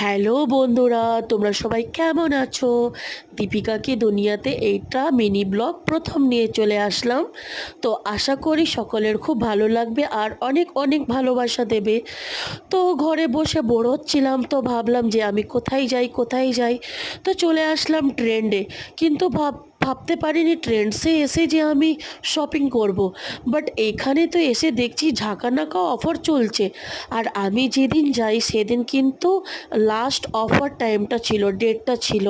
Hello বন্ধুরা, তোমরা সবাই কেমন আছো? দীপিকা কি দুনিয়াতে এইটা মিনি ব্লগ প্রথম নিয়ে চলে আসলাম। তো আশা করি সকলের খুব ভালো লাগবে আর অনেক অনেক ভালোবাসা দেবে। তো ঘরে বসে বোর হচ্ছিলাম, তো ভাবলাম যে আমি কোথায় যাই। তো চলে আসলাম ট্রেন্ডে। কিন্তু ভাবতে পারিনি ট্রেন্ডসে এসে যে আমি শপিং করব। বাট এখানে তো এসে দেখছি ঝাঁকানাকা অফার চলছে। আর আমি যেদিন যাই সেদিন কিন্তু লাস্ট অফার টাইমটা ছিল, ডেটটা ছিল।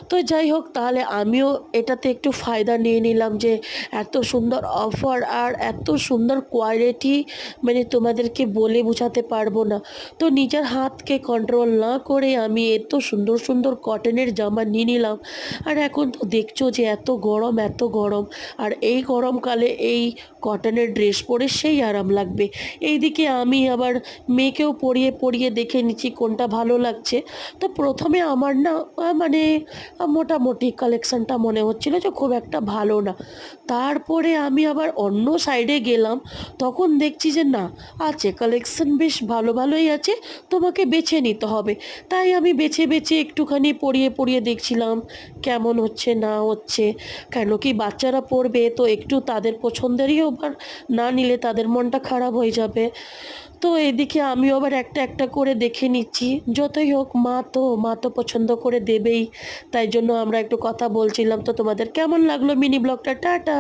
তো যাই হোক, তাহলে আমিও এটাতে একটু ফায়দা নিয়ে নিলাম যে এত সুন্দর অফার আর এত সুন্দর কোয়ালিটি, মানে তোমাদেরকে বলে বোঝাতে পারবো না। তো নিজের হাতকে কন্ট্রোল না করে আমি এত সুন্দর সুন্দর কটনের জামা নিয়ে নিলাম। আর এখন তো দেখছো যে এত গরম, আর এই গরমকালে এই কটনের ড্রেস পরে সেই আরাম লাগবে। এইদিকে আমি আবার মেয়েকেও পরিয়ে পরিয়ে দেখে নিচ্ছি কোনটা ভালো লাগছে। তো প্রথমে আমার না মানে মোটামুটি কালেকশানটা মনে হচ্ছিল যে খুব একটা ভালো না। তারপরে আমি আবার অন্য সাইডে গেলাম, তখন দেখছি যে না, আছে কালেকশন বেশ ভালোই আছে, তোমাকে বেছে নিতে হবে। তাই আমি বেছে বেছে একটুখানি পরিয়ে পরিয়ে দেখছিলাম কেমন হচ্ছে না হচ্ছে। কেন কি বাচ্চারা পড়বে, তো একটু তাদের পছন্দেরই আবার না নিলে তাদের মনটা খারাপ হয়ে যাবে। তো এদিকে আমিও আবার একটা একটা করে দেখে নিচ্ছি। যতই হোক, মা তো পছন্দ করে দেবেই। তাই জন্য আমরা একটু কথা বলছিলাম। তো তোমাদের কেমন লাগলো মিনি ব্লগটা? টাটা।